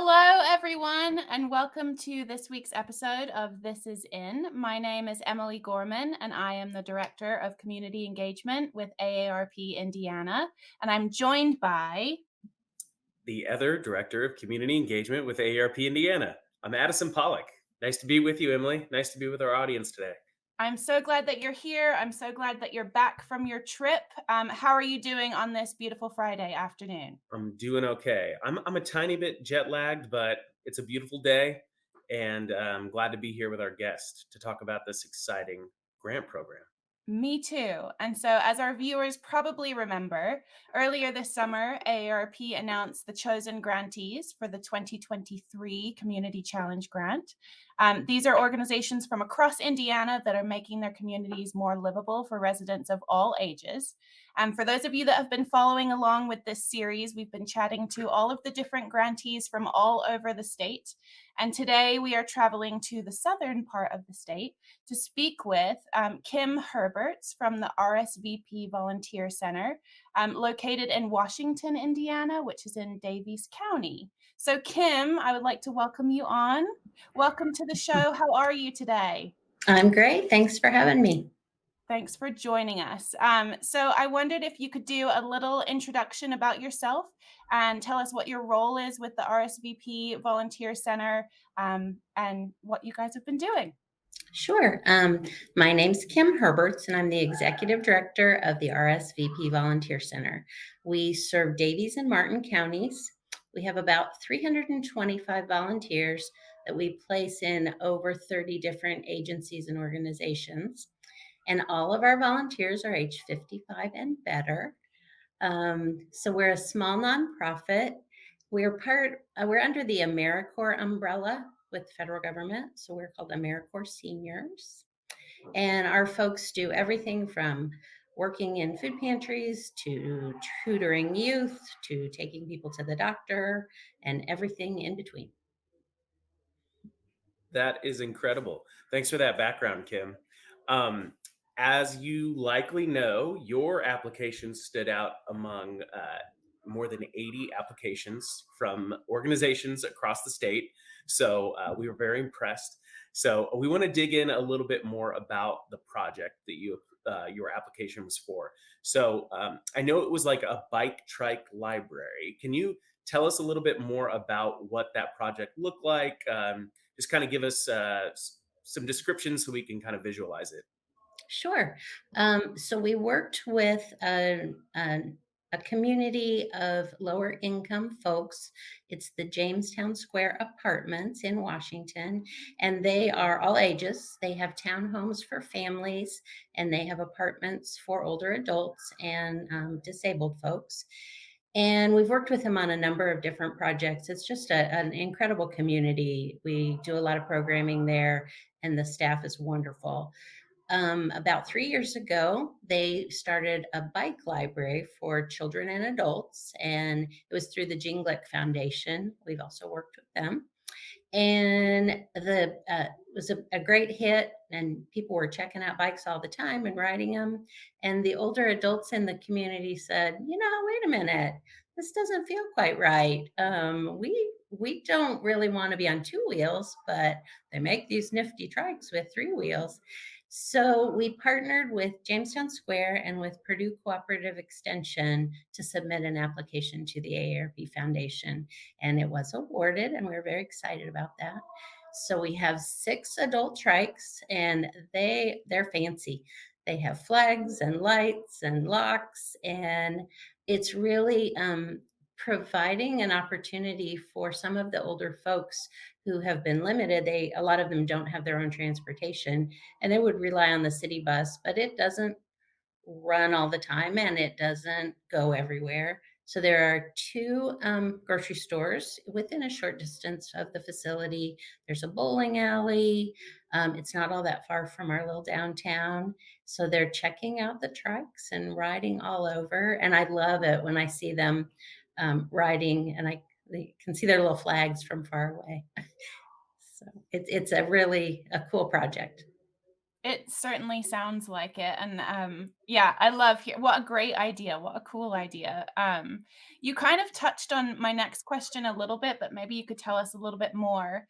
Hello, everyone, and welcome to this week's episode of This Is In. My name is Emily Gorman, and I am the Director of Community Engagement with AARP Indiana. And I'm joined by. The other Director of Community Engagement with AARP Indiana. I'm Addison Pollock. Nice to be with you, Emily. Nice to be with our audience today. I'm so glad that you're here. I'm so glad that you're back from your trip. How are you doing on this beautiful Friday afternoon? I'm doing okay. I'm a tiny bit jet lagged, but it's a beautiful day, and I'm glad to be here with our guest to talk about this exciting grant program. Me too. And so, as our viewers probably remember, earlier this summer, AARP announced the chosen grantees for the 2023 Community Challenge Grant. These are organizations from across Indiana that are making their communities more livable for residents of all ages. For those of you that have been following along with this series, we've been chatting to all of the different grantees from all over the state. And today we are traveling to the southern part of the state to speak with Kim Herberts from the RSVP Volunteer Center, located in Washington, Indiana, which is in Daviess County. So, Kim, I would like to welcome you on. Welcome to the show. How are you today? I'm great. Thanks for having me. Thanks for joining us. So I wondered if you could do a little introduction about yourself and tell us what your role is with the RSVP Volunteer Center, and what you guys have been doing. Sure. My name's Kim Herberts, and I'm the Executive Director of the RSVP Volunteer Center. We serve Daviess and Martin counties. We have about 325 volunteers that we place in over 30 different agencies and organizations. And all of our volunteers are age 55 and better. So we're a small nonprofit. We're under the AmeriCorps umbrella with the federal government. So we're called AmeriCorps Seniors. And our folks do everything from working in food pantries to tutoring youth to taking people to the doctor and everything in between. That is incredible. Thanks for that background, Kim. Um, as you likely know, your application stood out among more than 80 applications from organizations across the state. So we were very impressed. So we want to dig in a little bit more about the project that your application was for. So I know it was like a bike trike library. Can you tell us a little bit more about what that project looked like? Just kind of give us some descriptions so we can kind of visualize it. Sure. So we worked with a community of lower income folks. It's the Jamestown Square Apartments in Washington, and they are all ages. They have townhomes for families, and they have apartments for older adults and disabled folks. And we've worked with them on a number of different projects. It's just an incredible community. We do a lot of programming there, and the staff is wonderful. About 3 years ago, they started a bike library for children and adults, and it was through the Jinglick Foundation. We've also worked with them. And it was a great hit, and people were checking out bikes all the time and riding them. And the older adults in the community said, wait a minute, this doesn't feel quite right. We don't really want to be on two wheels, but they make these nifty trikes with three wheels. So we partnered with Jamestown Square and with Purdue Cooperative Extension to submit an application to the AARP Foundation, and it was awarded, and we were very excited about that. So we have 6 adult trikes, and they're fancy. They have flags and lights and locks, and it's really providing an opportunity for some of the older folks who have been limited. A lot of them don't have their own transportation, and they would rely on the city bus, but it doesn't run all the time and it doesn't go everywhere. So there are 2 grocery stores within a short distance of the facility. There's a bowling alley. It's not all that far from our little downtown. So they're checking out the trucks and riding all over. And I love it when I see them riding, and they can see their little flags from far away. So it's a really a cool project. It certainly sounds like it, and, yeah, I love hear what a great idea, what a cool idea. You kind of touched on my next question a little bit, but maybe you could tell us a little bit more.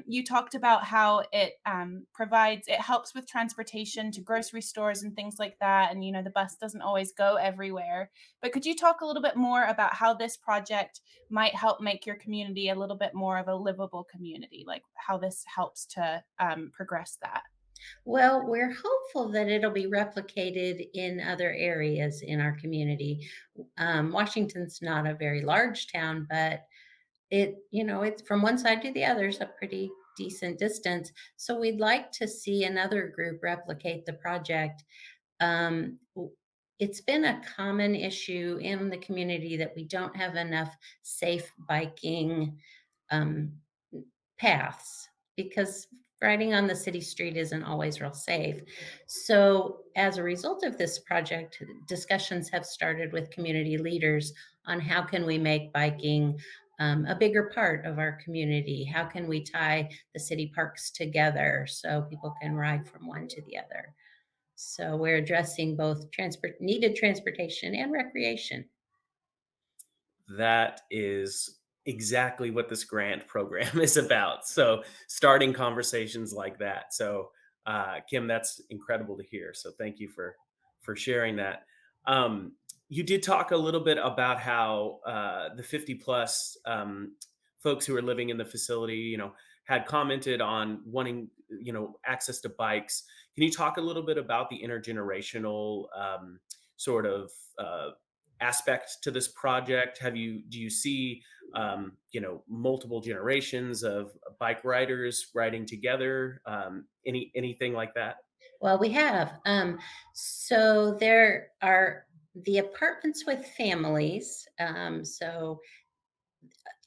You talked about how it, it helps with transportation to grocery stores and things like that, and, the bus doesn't always go everywhere. But could you talk a little bit more about how this project might help make your community a little bit more of a livable community, like, how this helps to, progress that? Well, we're hopeful that it'll be replicated in other areas in our community. Washington's not a very large town, but it's from one side to the other is a pretty decent distance. So we'd like to see another group replicate the project. It's been a common issue in the community that we don't have enough safe biking um, paths because riding on the city street isn't always real safe. So, as a result of this project, discussions have started with community leaders on how can we make biking a bigger part of our community? How can we tie the city parks together so people can ride from one to the other? So we're addressing both needed transportation and recreation. That is exactly what this grant program is about. So, starting conversations like that. So, Kim, that's incredible to hear. So, thank you for sharing that. Um, you did talk a little bit about how the 50 plus folks who are living in the facility, had commented on wanting, access to bikes. Can you talk a little bit about the intergenerational sort of aspect to this project? Do you see multiple generations of bike riders riding together? Anything like that? Well, we have. So there are the apartments with families. So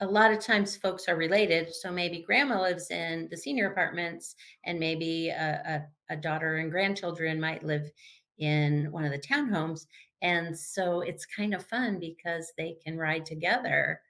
a lot of times folks are related. So maybe grandma lives in the senior apartments, and maybe a daughter and grandchildren might live in one of the townhomes. And so it's kind of fun because they can ride together,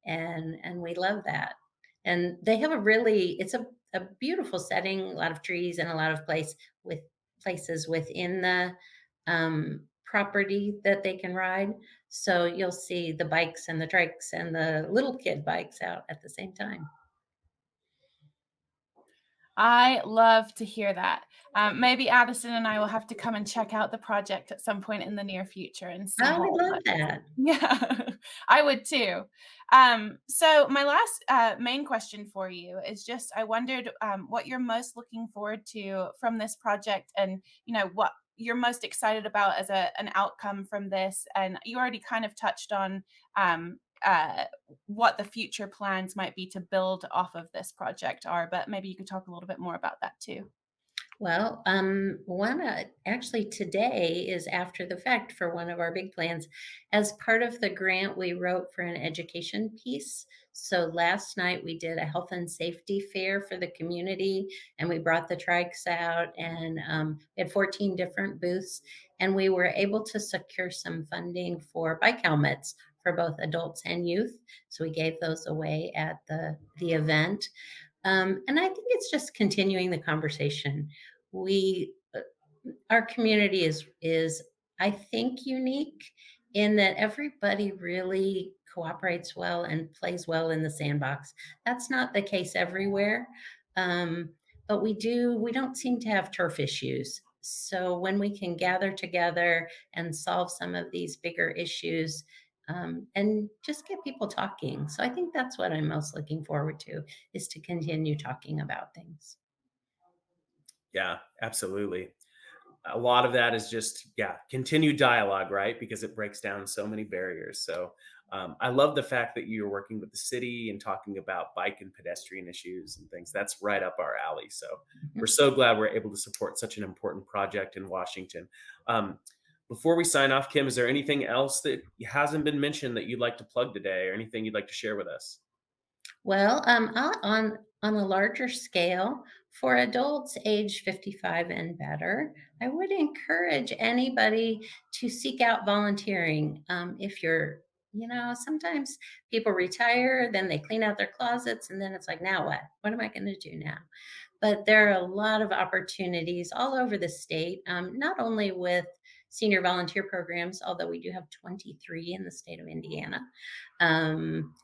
and we love that. And they have a beautiful setting, a lot of trees and a lot of places within the property that they can ride. So you'll see the bikes and the trikes and the little kid bikes out at the same time. I love to hear that. Maybe Addison and I will have to come and check out the project at some point in the near future and see I how would it love looks. that. Yeah, I would too. So my last main question for you is just I wondered what you're most looking forward to from this project, and what you're most excited about as an outcome from this. And you already kind of touched on um, what the future plans might be to build off of this project are, but maybe you could talk a little bit more about that too. Well, one actually today is after the fact for one of our big plans. As part of the grant, we wrote for an education piece. So last night we did a health and safety fair for the community, and we brought the trikes out, and we had 14 different booths, and we were able to secure some funding for bike helmets for both adults and youth. So we gave those away at the event. And I think it's just continuing the conversation. We Our community is I think unique in that everybody really cooperates well and plays well in the sandbox. That's not the case everywhere. Um, but we don't seem to have turf issues. So when we can gather together and solve some of these bigger issues, and just get people talking. So I think that's what I'm most looking forward to, is to continue talking about things. Yeah, absolutely. A lot of that is just, yeah, continued dialogue, right? Because it breaks down so many barriers. So I love the fact that you're working with the city and talking about bike and pedestrian issues and things. That's right up our alley. So we're so glad we're able to support such an important project in Washington. Um, before we sign off, Kim, is there anything else that hasn't been mentioned that you'd like to plug today, or anything you'd like to share with us? Well, on a larger scale, for adults age 55 and better, I would encourage anybody to seek out volunteering. If you're, sometimes people retire, then they clean out their closets, and then it's like, now what? What am I going to do now? but there are a lot of opportunities all over the state, not only with senior volunteer programs, although we do have 23 in the state of Indiana. Um,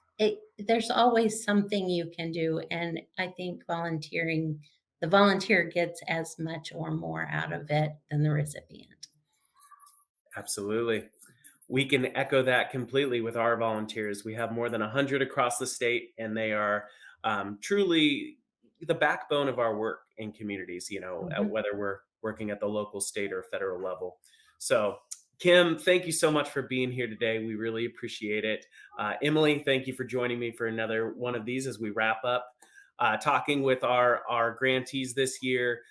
there's always something you can do, and I think the volunteer gets as much or more out of it than the recipient. Absolutely. We can echo that completely with our volunteers. We have more than 100 across the state, and they are truly the backbone of our work in communities, Mhm. whether we're working at the local, state, or federal level. So, Kim, thank you so much for being here today. We really appreciate it. Emily, thank you for joining me for another one of these as we wrap up talking with our grantees this year.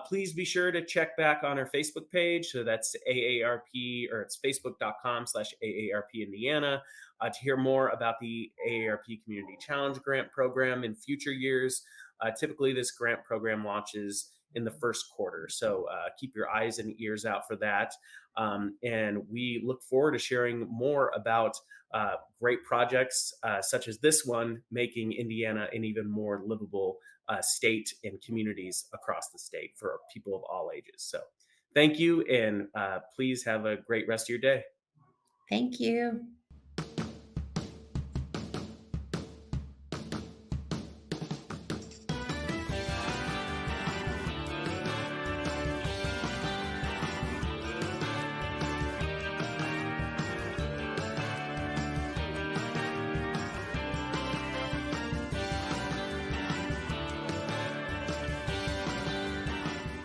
Please be sure to check back on our Facebook page. So that's AARP, or it's facebook.com/AARP Indiana, to hear more about the AARP Community Challenge Grant Program in future years. Typically, this grant program launches in the first quarter. So keep your eyes and ears out for that. And we look forward to sharing more about great projects such as this one, making Indiana an even more livable state and communities across the state for people of all ages. So thank you, and please have a great rest of your day. Thank you.